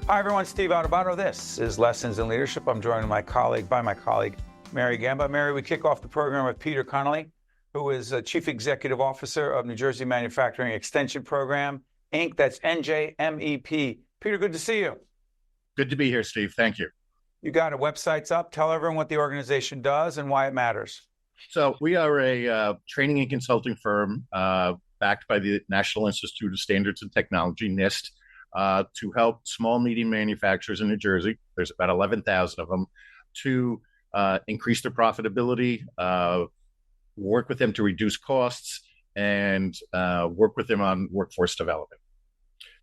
Hi, everyone. Steve Adubato. This is Lessons in Leadership. I'm joined by my colleague, Mary Gamba. Mary, we kick off the program with Peter Connolly, who is Chief Executive Officer of New Jersey Manufacturing Extension Program, Inc. That's NJMEP. Peter, good to see you. Good to be here, Steve. Thank you. You got it. Website's up. Tell everyone what the organization does and why it matters. So we are a training and consulting firm backed by the National Institute of Standards and Technology, NIST, to help small, medium manufacturers in New Jersey, there's about 11,000 of them, to increase their profitability, work with them to reduce costs, and work with them on workforce development.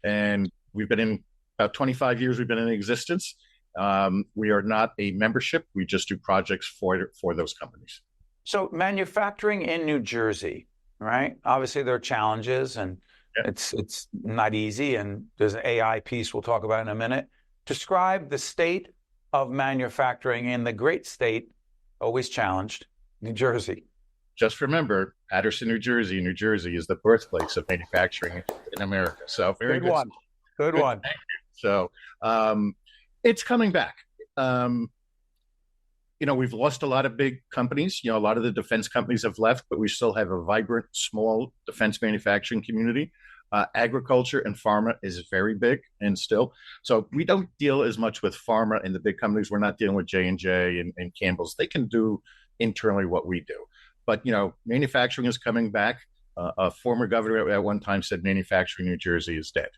And we've been in about 25 years, we've been in existence. We are not a membership. We just do projects for those companies. So manufacturing in New Jersey, right? Obviously, there are challenges, and it's not easy. And there's an AI piece we'll talk about in a minute. Describe the state of manufacturing in the great state, always challenged, New Jersey. Just remember, Paterson, New Jersey is the birthplace of manufacturing in America. So very good one. Good one. So it's coming back. We've lost a lot of big companies. A lot of the defense companies have left, but we still have a vibrant, small defense manufacturing community. Agriculture and pharma is very big and still. So we don't deal as much with pharma and the big companies. We're not dealing with J&J and Campbell's. They can do internally what we do. But, manufacturing is coming back. A former governor at one time said manufacturing in New Jersey is dead.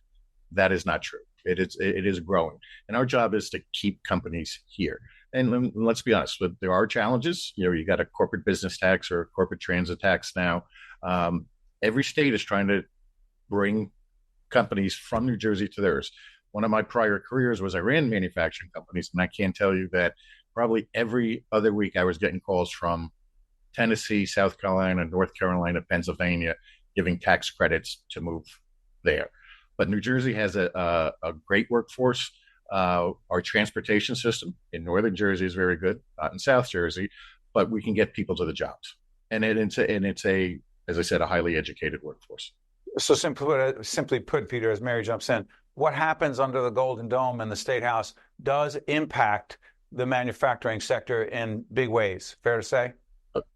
That is not true. It is growing. And our job is to keep companies here. And let's be honest, there are challenges. You got a corporate business tax or a corporate transit tax now. Every state is trying to bring companies from New Jersey to theirs. One of my prior careers was I ran manufacturing companies, and I can tell you that probably every other week I was getting calls from Tennessee, South Carolina, North Carolina, Pennsylvania, giving tax credits to move there. But New Jersey has a great workforce. Our transportation system in Northern Jersey is very good, not in South Jersey, but we can get people to the jobs. And it's as I said, a highly educated workforce. So simply put, Peter, as Mary jumps in, what happens under the Golden Dome and the State House does impact the manufacturing sector in big ways. Fair to say?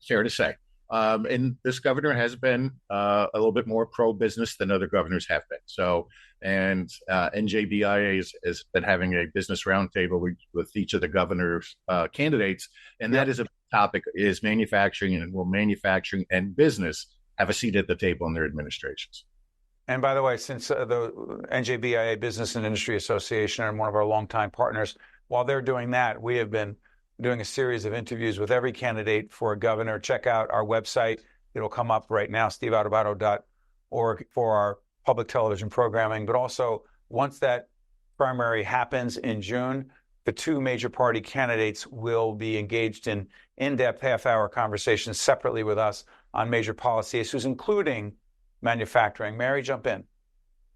Fair to say. And this governor has been a little bit more pro-business than other governors have been. So, and NJBIA has been having a business roundtable with each of the governor's candidates. And that is a topic, is manufacturing, and will manufacturing and business have a seat at the table in their administrations. And by the way, since the NJBIA Business and Industry Association are one of our longtime partners, while they're doing that, we have been doing a series of interviews with every candidate for a governor. Check out our website. It'll come up right now, steveadubato.org, for our public television programming. But also, once that primary happens in June, the two major party candidates will be engaged in in-depth half-hour conversations separately with us on major policy issues, including manufacturing. Mary, jump in.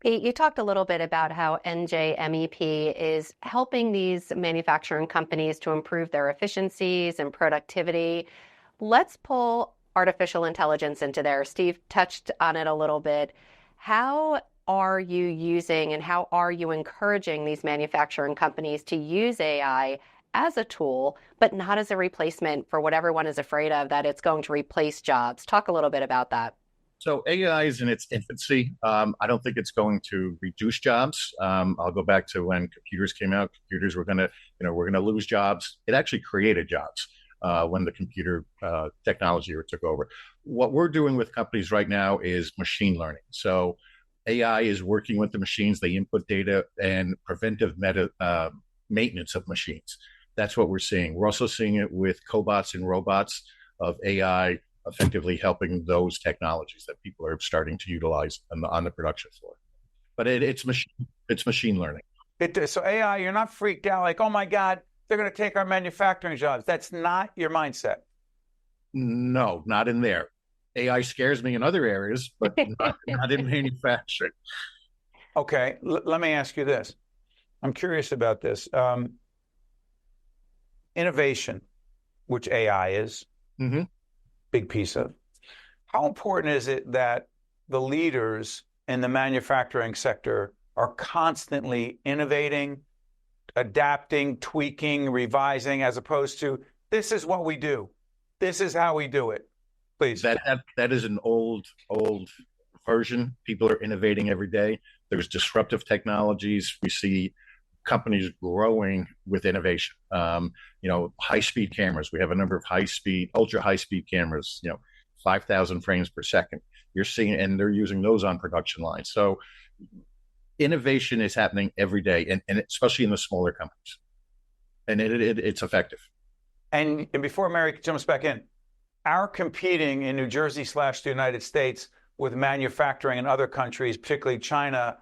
Pete, you talked a little bit about how NJMEP is helping these manufacturing companies to improve their efficiencies and productivity. Let's pull artificial intelligence into there. Steve touched on it a little bit. How are you using and how are you encouraging these manufacturing companies to use AI as a tool, but not as a replacement for what everyone is afraid of, that it's going to replace jobs? Talk a little bit about that. So AI is in its infancy. I don't think it's going to reduce jobs. I'll go back to when computers came out. Computers were we're gonna lose jobs. It actually created jobs when the computer technology took over. What we're doing with companies right now is machine learning. So AI is working with the machines. They input data and preventive maintenance of machines. That's what we're seeing. We're also seeing it with cobots and robots of AI effectively helping those technologies that people are starting to utilize on the production floor. But it's machine learning. So AI, you're not freaked out like, oh my God, they're going to take our manufacturing jobs. That's not your mindset. No, not in there. AI scares me in other areas, but not in manufacturing. Okay, let me ask you this. I'm curious about this. Innovation, which AI is, big piece of. How important is it that the leaders in the manufacturing sector are constantly innovating adapting, tweaking, revising, as opposed to this is what we do. This is how we do it. Please. That is an old version. People are innovating every day. There's disruptive technologies. We see companies growing with innovation. High-speed cameras. We have a number of ultra high-speed cameras, 5,000 frames per second. You're seeing, and they're using those on production lines. So innovation is happening every day, and especially in the smaller companies. And it's effective. And before Mary jumps back in, our competing in New Jersey / the United States with manufacturing in other countries, particularly China,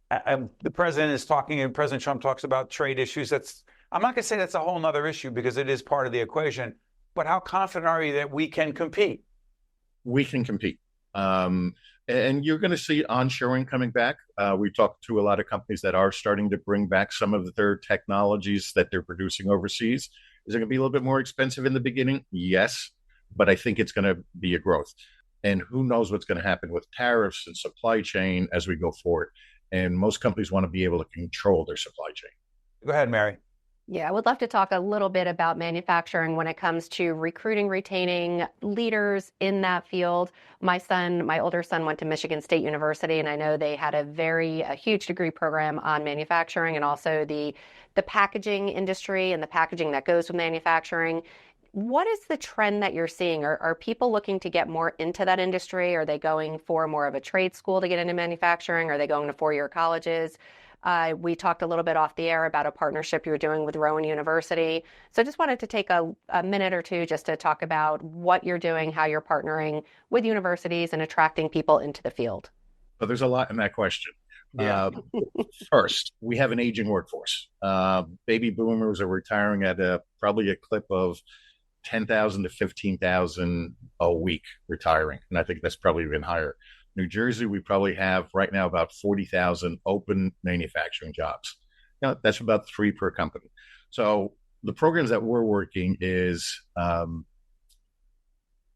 the president is talking, and President Trump talks about trade issues. I'm not going to say that's a whole other issue because it is part of the equation, but how confident are you that we can compete? We can compete. And you're going to see onshoring coming back. We talked to a lot of companies that are starting to bring back some of their technologies that they're producing overseas. Is it going to be a little bit more expensive in the beginning? Yes, but I think it's going to be a growth. And who knows what's going to happen with tariffs and supply chain as we go forward. And most companies want to be able to control their supply chain. Go ahead, Mary. Yeah, I would love to talk a little bit about manufacturing when it comes to recruiting, retaining leaders in that field. My older son went to Michigan State University, and I know they had a huge degree program on manufacturing and also the packaging industry and the packaging that goes with manufacturing. What is the trend that you're seeing? Are people looking to get more into that industry? Are they going for more of a trade school to get into manufacturing? Are they going to four-year colleges? We talked a little bit off the air about a partnership you're doing with Rowan University. So I just wanted to take a minute or two just to talk about what you're doing, how you're partnering with universities and attracting people into the field. But there's a lot in that question. Yeah. First, we have an aging workforce. Baby boomers are retiring at probably a clip of 10,000 to 15,000 a week retiring. And I think that's probably even higher. New Jersey, we probably have right now about 40,000 open manufacturing jobs. That's about 3 per company. So the programs that we're working is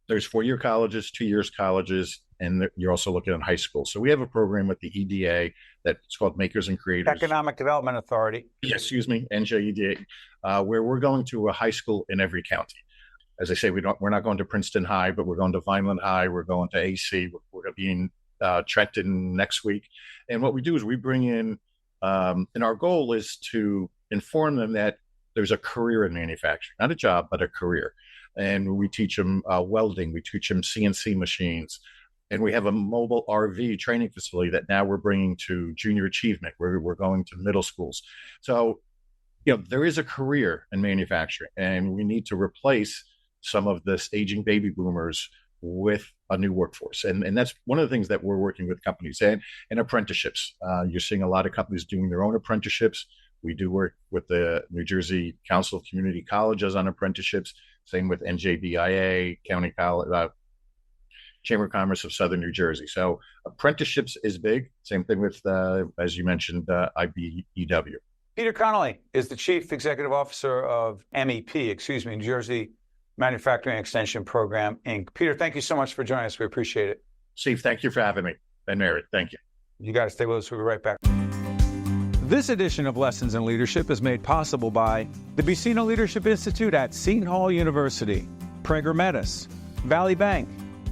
there's 4-year colleges, 2 years colleges, and you're also looking at high school. So we have a program with the EDA that's called Makers and Creators. Economic Development Authority. NJEDA, where we're going to a high school in every county. As I say, we're not going to Princeton High, but we're going to Vineland High. We're going to AC. We're going to be in Trenton next week. And what we do is we bring in, and our goal is to inform them that there's a career in manufacturing, not a job, but a career. And we teach them welding. We teach them CNC machines. And we have a mobile RV training facility that now we're bringing to junior achievement, where we're going to middle schools. So, there is a career in manufacturing, and we need to replace some of this aging baby boomers with a new workforce. And that's one of the things that we're working with companies and apprenticeships. You're seeing a lot of companies doing their own apprenticeships. We do work with the New Jersey Council of Community Colleges on apprenticeships. Same with NJBIA, County College, Chamber of Commerce of Southern New Jersey. So apprenticeships is big. Same thing with, as you mentioned, IBEW. Peter Connolly is the Chief Executive Officer of MEP, New Jersey Manufacturing Extension Program, Inc. Peter, thank you so much for joining us. We appreciate it. Steve, thank you for having me. And Mary, thank you. You got to stay with us. We'll be right back. This edition of Lessons in Leadership is made possible by the Buccino Leadership Institute at Seton Hall University, Prager Metis, Valley Bank,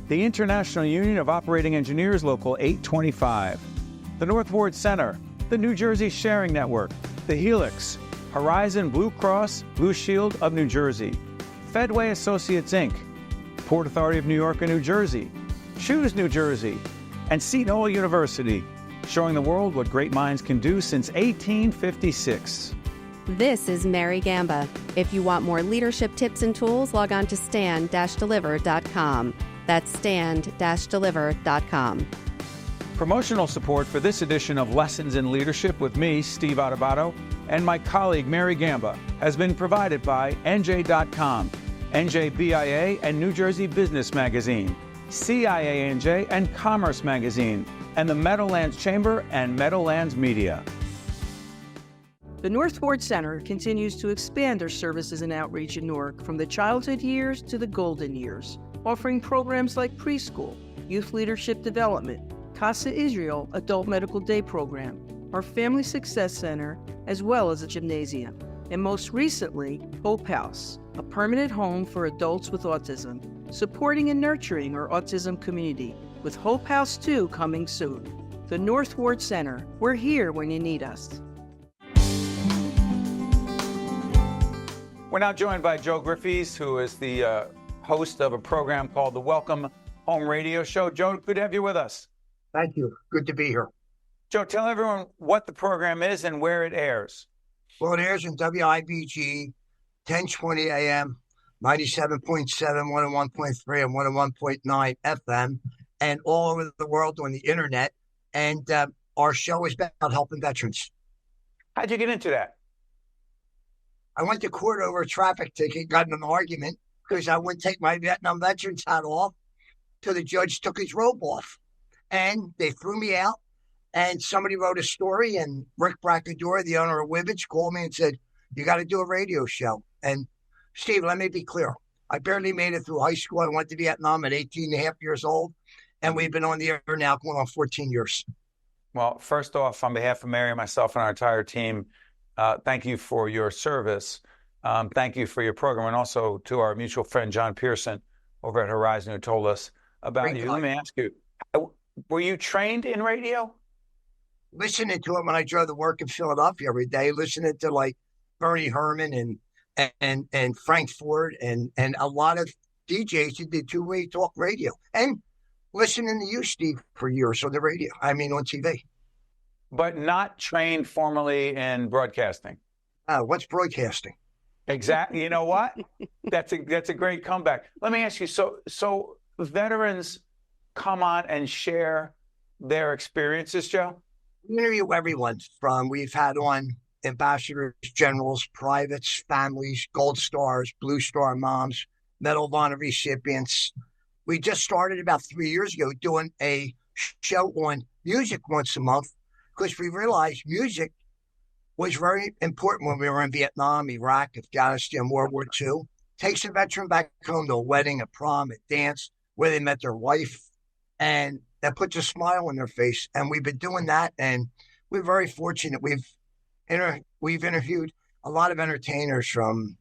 the International Union of Operating Engineers Local 825, the North Ward Center, the New Jersey Sharing Network, the Helix, Horizon Blue Cross Blue Shield of New Jersey, Fedway Associates, Inc., Port Authority of New York and New Jersey, Choose New Jersey, and Seton Hall University, showing the world what great minds can do since 1856. This is Mary Gamba. If you want more leadership tips and tools, log on to stand-deliver.com. That's stand-deliver.com. Promotional support for this edition of Lessons in Leadership with me, Steve Adubato, and my colleague Mary Gamba has been provided by NJ.com, NJBIA and New Jersey Business Magazine, CIANJ and Commerce Magazine, and the Meadowlands Chamber and Meadowlands Media. The North Ward Center continues to expand their services and outreach in Newark from the childhood years to the golden years, offering programs like preschool, youth leadership development, Casa Israel Adult Medical Day Program, our Family Success Center, as well as a gymnasium. And most recently, Hope House, a permanent home for adults with autism, supporting and nurturing our autism community, with Hope House 2 coming soon. The North Ward Center, we're here when you need us. We're now joined by Joe Griffies, who is the host of a program called the Welcome Home Radio Show. Joe, good to have you with us. Thank you. Good to be here. Joe, tell everyone what the program is and where it airs. Well, it airs in WIBG, 1020 AM, 97.7, 101.3, and 101.9 FM, and all over the world on the internet. And our show is about helping veterans. How'd you get into that? I went to court over a traffic ticket, got in an argument because I wouldn't take my Vietnam veterans hat off till the judge took his robe off. And they threw me out. And somebody wrote a story, and Rick Bracador, the owner of Wibbage, called me and said, you got to do a radio show. And Steve, let me be clear. I barely made it through high school. I went to Vietnam at 18 and a half years old. And we've been on the air now going on 14 years. Well, first off, on behalf of Mary, myself, and our entire team, thank you for your service. Thank you for your program. And also to our mutual friend, John Pearson, over at Horizon, who told us about Great you. guy. Let me ask you, were you trained in radio? Listening to it when I drove to work in Philadelphia every day, listening to like Bernie Herman and Frank Ford and a lot of DJs who did two-way talk radio, and listening to you, Steve, for years on the radio. I mean, on TV. But not trained formally in broadcasting. What's broadcasting? Exactly. You know what? That's a great comeback. Let me ask you. So veterans come on and share their experiences, Joe? We interview everyone from, we've had on ambassadors, generals, privates, families, gold stars, blue star moms, Medal of Honor recipients. We just started about 3 years ago doing a show on music once a month because we realized music was very important when we were in Vietnam, Iraq, Afghanistan, World War II. Takes a veteran back home to a wedding, a prom, a dance, where they met their wife, and that puts a smile on their face. And we've been doing that, and we're very fortunate. We've interviewed a lot of entertainers from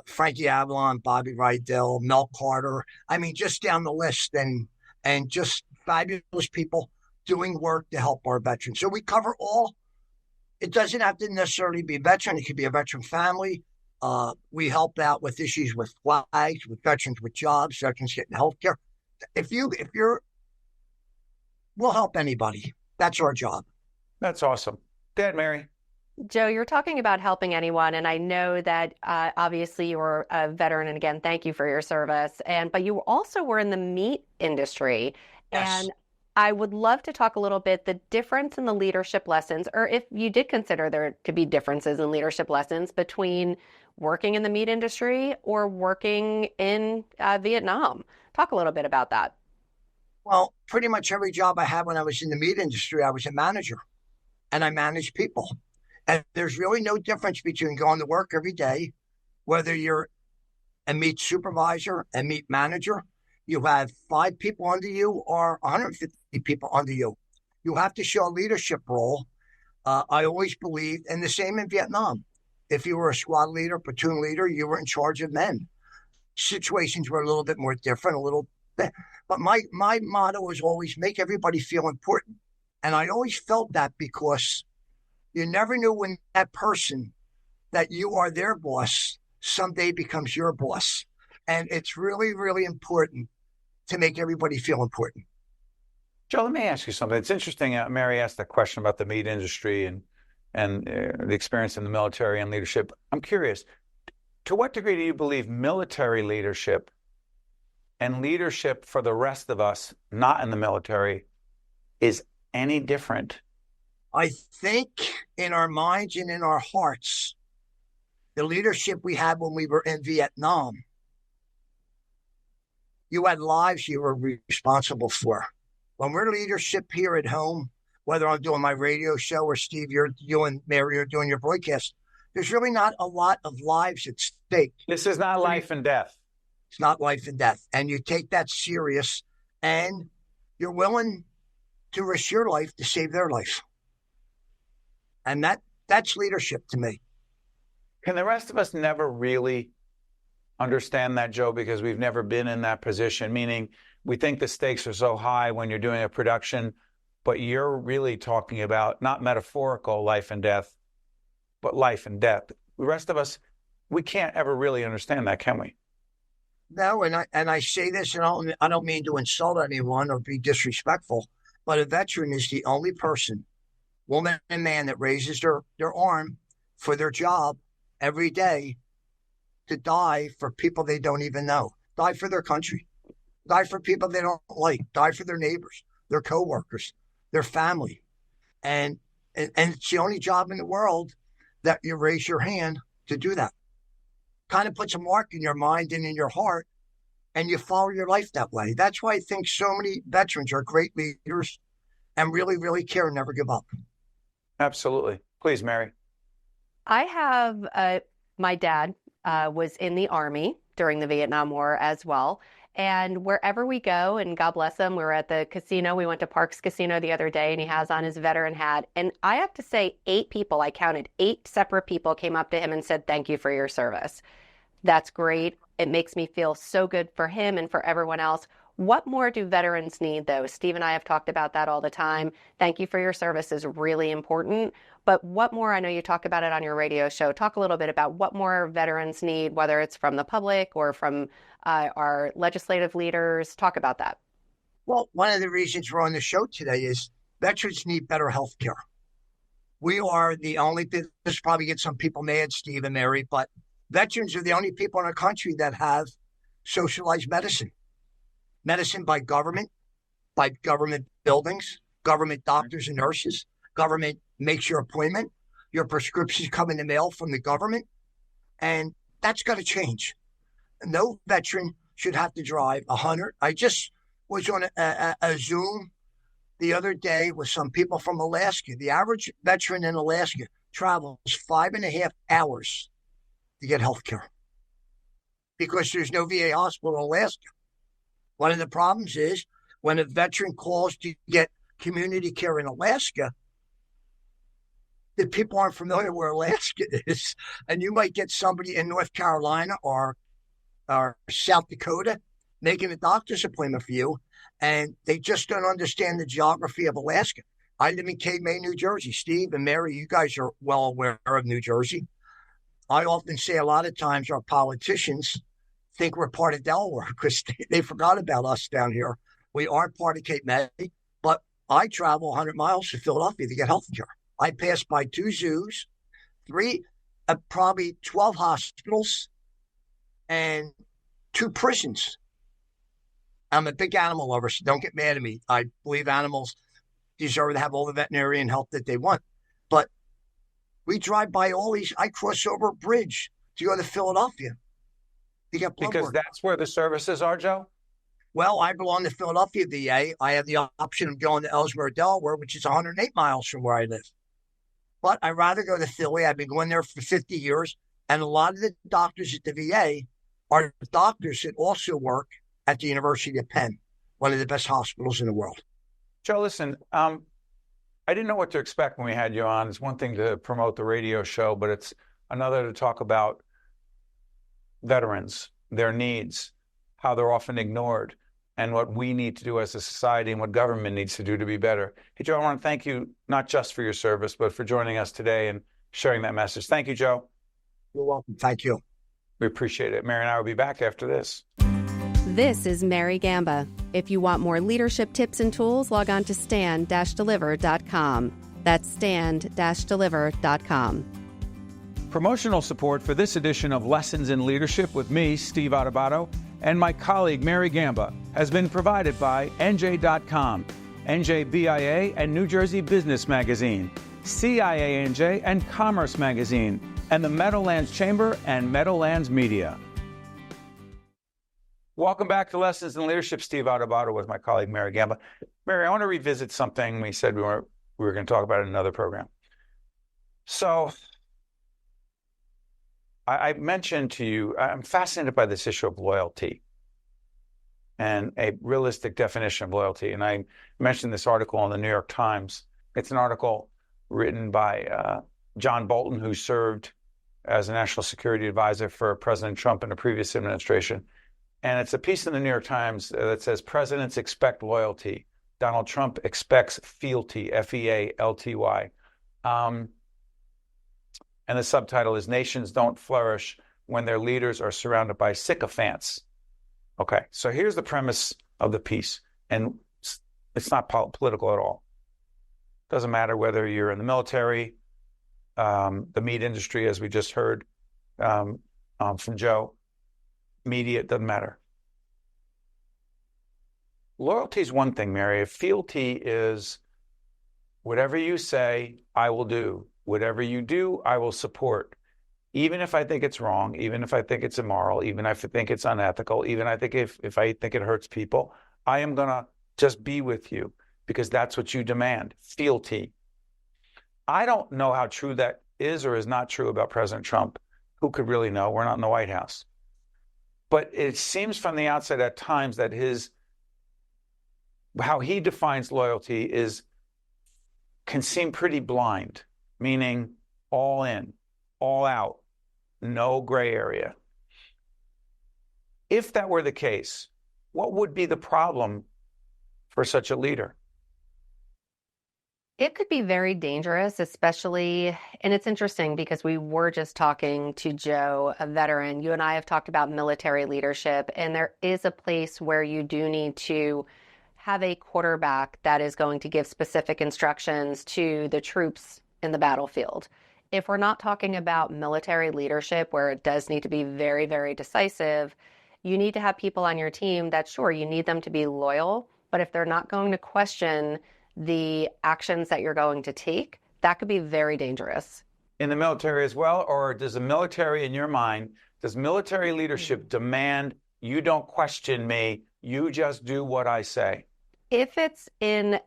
Frankie Avalon, Bobby Rydell, Mel Carter. I mean, just down the list, and just fabulous people doing work to help our veterans. So we cover all. It doesn't have to necessarily be a veteran. It could be a veteran family. We help out with issues with flags, with veterans with jobs, veterans getting health care. We'll help anybody. That's our job. That's awesome. Dad, Mary. Joe, you're talking about helping anyone, and I know that obviously you're a veteran, and again, thank you for your service. But you also were in the meat industry, Yes. and I would love to talk a little bit the difference in the leadership lessons, or if you did consider there to be differences in leadership lessons between working in the meat industry or working in Vietnam. Talk a little bit about that. Well, pretty much every job I had when I was in the meat industry, I was a manager, and I managed people. And there's really no difference between going to work every day, whether you're a meat supervisor, a meat manager, you have 5 people under you or 150 people under you. You have to show a leadership role. I always believed, and the same in Vietnam. If you were a squad leader, platoon leader, you were in charge of men. Situations were a little bit more different, but my motto was always make everybody feel important. And I always felt that because you never knew when that person that you are their boss someday becomes your boss. And it's really, really important to make everybody feel important. Joe, let me ask you something. It's interesting. Mary asked that question about the meat industry and the experience in the military and leadership. I'm curious, to what degree do you believe military leadership and leadership for the rest of us not in the military is any different? I think in our minds and in our hearts, the leadership we had when we were in Vietnam, you had lives you were responsible for. When we're leadership here at home, whether I'm doing my radio show or Steve, you and Mary are doing your broadcast, there's really not a lot of lives at stake. This is not life and death. It's not life and death. And you take that serious, and you're willing to risk your life to save their life. And that's leadership to me. Can the rest of us never really understand that, Joe, because we've never been in that position, meaning we think the stakes are so high when you're doing a production, but you're really talking about not metaphorical life and death, but life and death. The rest of us, we can't ever really understand that, can we? No, and I say this, and I don't mean to insult anyone or be disrespectful, but a veteran is the only person, woman and man, that raises their arm for their job every day to die for people they don't even know, die for their country, die for people they don't like, die for their neighbors, their coworkers, their family. And it's the only job in the world that you raise your hand to do that. Kind of puts a mark in your mind and in your heart, and you follow your life that way. That's why I think so many veterans are great leaders and really, really care and never give up. Absolutely. Please, Mary. I have my dad was in the Army during the Vietnam War as well. And wherever we go, and God bless him, we were at the casino. We went to Parks Casino the other day, and he has on his veteran hat. And I have to say, 8 people, I counted 8 separate people came up to him and said, "Thank you for your service." That's great. It makes me feel so good for him and for everyone else. What more do veterans need, though? Steve and I have talked about that all the time. Thank you for your service is really important. But what more? I know you talk about it on your radio show. Talk a little bit about what more veterans need, whether it's from the public or from our legislative leaders. Talk about that. Well, one of the reasons we're on the show today is veterans need better health care. We are the only, this probably gets some people mad, Steve and Mary, but veterans are the only people in our country that have socialized medicine. Medicine by government buildings, government doctors and nurses. Government makes your appointment. Your prescriptions come in the mail from the government. And that's got to change. No veteran should have to drive 100. I just was on a Zoom the other day with some people from Alaska. The average veteran in Alaska travels 5.5 hours to get health care because there's no VA hospital in Alaska. One of the problems is when a veteran calls to get community care in Alaska, the people aren't familiar where Alaska is. And you might get somebody in North Carolina or South Dakota making a doctor's appointment for you, and they just don't understand the geography of Alaska. I live in Cape May, New Jersey. Steve and Mary, you guys are well aware of New Jersey. I often say a lot of times our politicians think we're part of Delaware because they forgot about us down here. We aren't part of Cape May, but I travel 100 miles to Philadelphia to get health care. I pass by 2 zoos, 3, probably 12 hospitals, and 2 prisons. I'm a big animal lover, so don't get mad at me. I believe animals deserve to have all the veterinarian help that they want. But we drive by all these. I cross over a bridge to go to Philadelphia to get blood Because work. that's where the services are, Joe? Well, I belong to Philadelphia VA. I have the option of going to Ellesmere, Delaware, which is 108 miles from where I live. But I'd rather go to Philly. I've been going there for 50 years. And a lot of the doctors at the VA are doctors that also work at the University of Penn, one of the best hospitals in the world. Joe, listen, I didn't know what to expect when we had you on. It's one thing to promote the radio show, but it's another to talk about veterans, their needs, how they're often ignored, and what we need to do as a society and what government needs to do to be better. Hey, Joe, I want to thank you not just for your service, but for joining us today and sharing that message. Thank you, Joe. You're welcome. Thank you. We appreciate it. Mary and I will be back after this. This is Mary Gamba. If you want more leadership tips and tools, log on to stand-deliver.com. That's stand-deliver.com. Promotional support for this edition of Lessons in Leadership with me, Steve Adubato, and my colleague Mary Gamba has been provided by NJ.com, NJBIA and New Jersey Business Magazine, CIANJ and Commerce Magazine, and the Meadowlands Chamber and Meadowlands Media. Welcome back to Lessons in Leadership. Steve Adubato with my colleague Mary Gamba. Mary, I want to revisit something we said we were going to talk about in another program. So I mentioned to you, I'm fascinated by this issue of loyalty and a realistic definition of loyalty. And I mentioned this article in the New York Times. It's an article written by John Bolton, who served as a national security advisor for President Trump in the previous administration. And it's a piece in the New York Times that says, "Presidents expect loyalty. Donald Trump expects fealty, Fealty. And the subtitle is, "Nations don't flourish when their leaders are surrounded by sycophants." Okay, so here's the premise of the piece. And it's not political at all. Doesn't matter whether you're in the military, the meat industry, as we just heard from Joe, media, it doesn't matter. Loyalty is one thing, Mary. Fealty is whatever you say, I will do. Whatever you do, I will support. Even if I think it's wrong, even if I think it's immoral, even if I think it's unethical, even if I think it hurts people, I am going to just be with you because that's what you demand. Fealty. I don't know how true that is or is not true about President Trump. Who could really know? We're not in the White House. But it seems from the outset at times that how he defines loyalty can seem pretty blind, meaning all in, all out, no gray area. If that were the case, what would be the problem for such a leader? It could be very dangerous, especially, and it's interesting because we were just talking to Joe, a veteran. You and I have talked about military leadership, and there is a place where you do need to have a quarterback that is going to give specific instructions to the troops in the battlefield. If we're not talking about military leadership, where it does need to be very, very decisive, you need to have people on your team that, sure, you need them to be loyal, but if they're not going to question the actions that you're going to take, that could be very dangerous. In the military as well, or does the military, in your mind, does military leadership demand you don't question me, you just do what I say? If it's in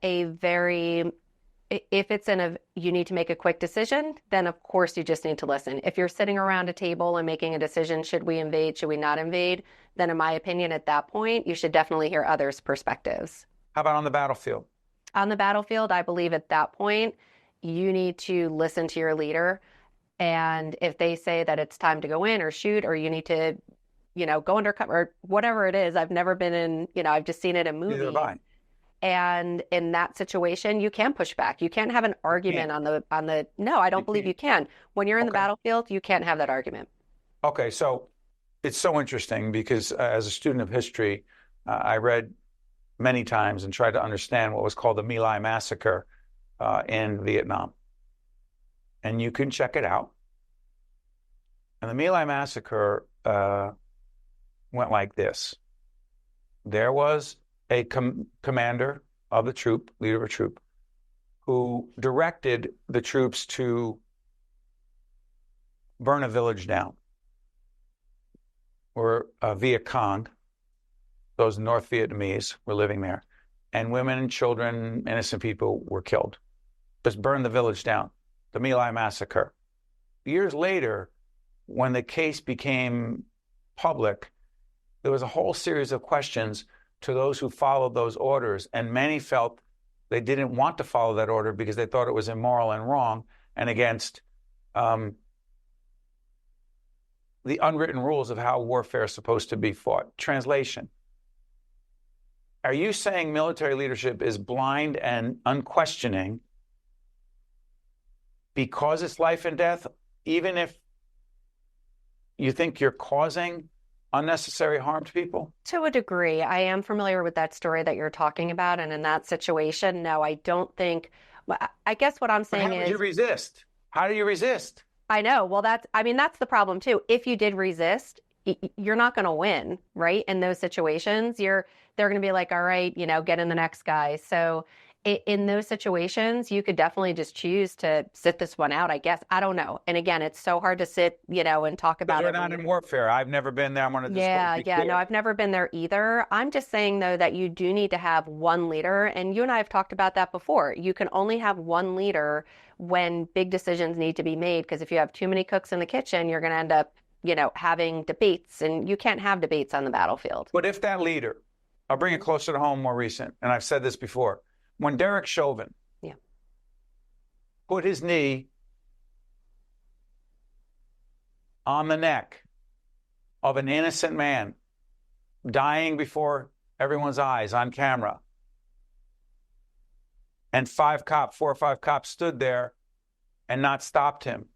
you need to make a quick decision, then of course you just need to listen. If you're sitting around a table and making a decision, should we invade, should we not invade, then in my opinion, at that point, you should definitely hear others' perspectives. How about on the battlefield? On the battlefield, I believe at that point, you need to listen to your leader. And if they say that it's time to go in or shoot, or you need to, go undercover, or whatever it is, I've never been in, I've just seen it in movies. Neither have I. And in that situation, you can push back. You can't have an argument on the, no, I don't believe you can. When you're in the battlefield, you can't have that argument. Okay, so it's so interesting because as a student of history, I read many times and tried to understand what was called the My Lai massacre in Vietnam. And you can check it out. And the My Lai massacre went like this. There was a commander of the troop, leader of a troop, who directed the troops to burn a village down, where Viet Cong, those North Vietnamese, were living there, and women and children, innocent people, were killed. Just burn the village down. The My Lai massacre. Years later, when the case became public, there was a whole series of questions to those who followed those orders, and many felt they didn't want to follow that order because they thought it was immoral and wrong and against the unwritten rules of how warfare is supposed to be fought. Translation. Are you saying military leadership is blind and unquestioning because it's life and death, even if you think you're causing unnecessary harm to people? To a degree. I am familiar with that story that you're talking about. And in that situation, no, I don't think, I guess what I'm saying is— How do you resist? How do you resist? I know. Well, that's the problem too. If you did resist, you're not going to win, right? In those situations, they're going to be like, all right, get in the next guy. So in those situations, you could definitely just choose to sit this one out, I guess. I don't know. And again, it's so hard to sit, and talk about it. We're not in warfare. I've never been there. I'm going to no, I've never been there either. I'm just saying, though, that you do need to have one leader. And you and I have talked about that before. You can only have one leader when big decisions need to be made, because if you have too many cooks in the kitchen, you're going to end up, having debates, and you can't have debates on the battlefield. But if that leader, I'll bring it closer to home, more recent, and I've said this before, when Derek Chauvin put his knee on the neck of an innocent man dying before everyone's eyes on camera. And 4 or 5 cops stood there and not stopped him.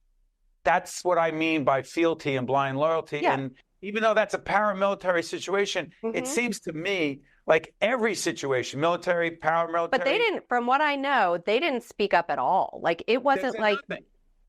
That's what I mean by fealty and blind loyalty. Yeah. And even though that's a paramilitary situation, it seems to me like every situation, military, paramilitary. But they didn't, from what I know, they didn't speak up at all. Like, it wasn't like nothing.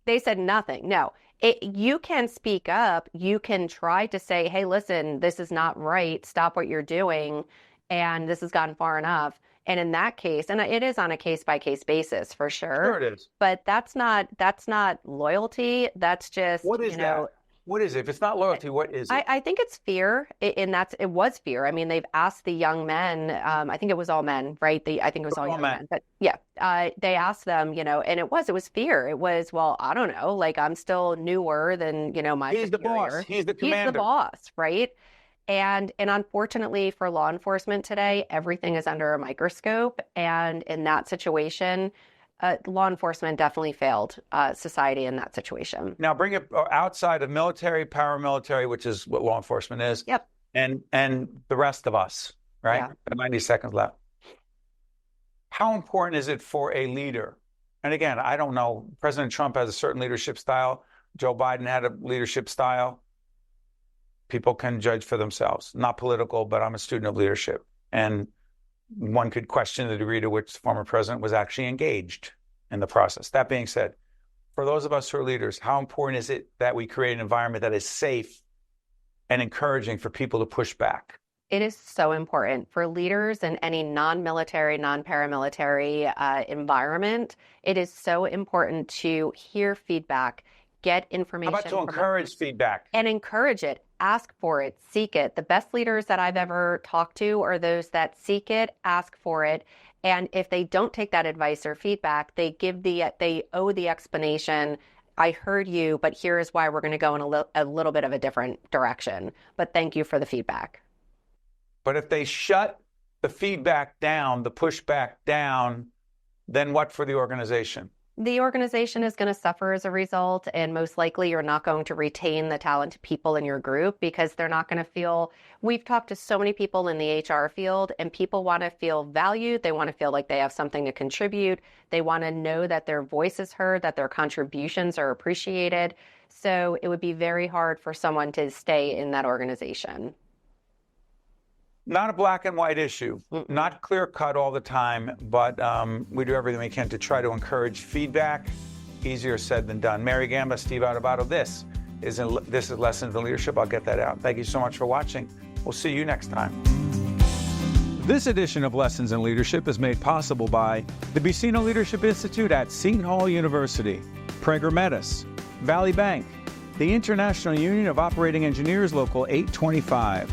They said nothing. No, you can speak up. You can try to say, hey, listen, this is not right. Stop what you're doing. And this has gotten far enough. And in that case, and it is on a case-by-case basis for sure. Sure it is. But that's not loyalty. That's just, What is that? What is it? If it's not loyalty, what is it? I think it's fear, and it was fear. I mean, they've asked the young men. I think it was all men, right? I think it was all young men. But yeah, they asked them, and it was fear. It was, well, I don't know, like, I'm still newer than my He's the superior. boss. He's the commander. He's the boss, right? And unfortunately for law enforcement today, everything is under a microscope. And in that situation, law enforcement definitely failed society in that situation. Now bring it outside of military, paramilitary, which is what law enforcement is. Yep. And the rest of us, right? Yeah. 90 seconds left. How important is it for a leader? And again, I don't know. President Trump has a certain leadership style. Joe Biden had a leadership style. People can judge for themselves. Not political, but I'm a student of leadership. And one could question the degree to which the former president was actually engaged in the process. That being said, for those of us who are leaders, how important is it that we create an environment that is safe and encouraging for people to push back? It is so important for leaders in any non-military, non-paramilitary environment. It is so important to hear feedback, get information. How about to encourage feedback? And encourage it. Ask for it, seek it. The best leaders that I've ever talked to are those that seek it, ask for it. And if they don't take that advice or feedback, they owe the explanation. I heard you, but here is why we're going to go in a little bit of a different direction. But thank you for the feedback. But if they shut the feedback down, the pushback down, then what for the organization? The organization is going to suffer as a result, and most likely you're not going to retain the talented people in your group because they're not going to feel. We've talked to so many people in the HR field, and people want to feel valued. They want to feel like they have something to contribute. They want to know that their voice is heard, that their contributions are appreciated. So it would be very hard for someone to stay in that organization. Not a black and white issue, not clear cut all the time, but we do everything we can to try to encourage feedback. Easier said than done. Mary Gamba, Steve Adubato, this is Lessons in Leadership. I'll get that out. Thank you so much for watching. We'll see you next time. This edition of Lessons in Leadership is made possible by the Buccino Leadership Institute at Seton Hall University, Prager Metis, Valley Bank, the International Union of Operating Engineers Local 825,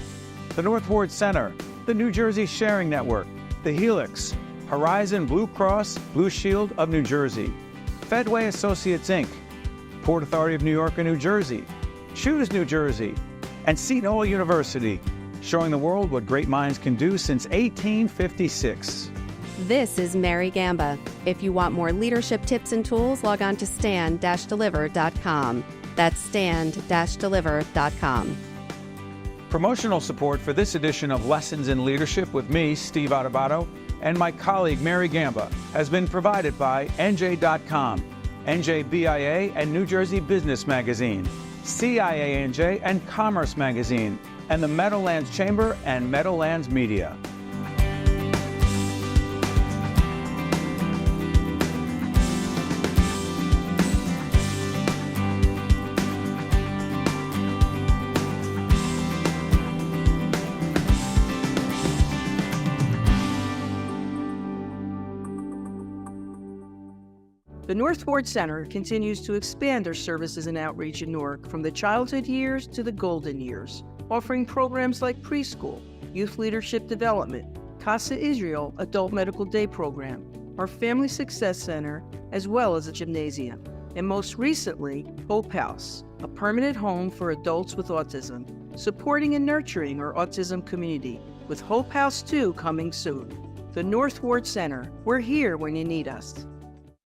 the North Ward Center, the New Jersey Sharing Network, the Helix, Horizon Blue Cross Blue Shield of New Jersey, Fedway Associates Inc., Port Authority of New York and New Jersey, Choose New Jersey, and Seton Hall University, showing the world what great minds can do since 1856. This is Mary Gamba. If you want more leadership tips and tools, log on to stand-deliver.com. That's stand-deliver.com. Promotional support for this edition of Lessons in Leadership with me, Steve Adubato, and my colleague Mary Gamba has been provided by NJ.com, NJBIA and New Jersey Business Magazine, CIANJ and Commerce Magazine, and the Meadowlands Chamber and Meadowlands Media. The North Ward Center continues to expand their services and outreach in Newark from the childhood years to the golden years, offering programs like preschool, youth leadership development, Casa Israel Adult Medical Day Program, our Family Success Center, as well as a gymnasium, and most recently, Hope House, a permanent home for adults with autism, supporting and nurturing our autism community, with Hope House 2 coming soon. The North Ward Center, we're here when you need us.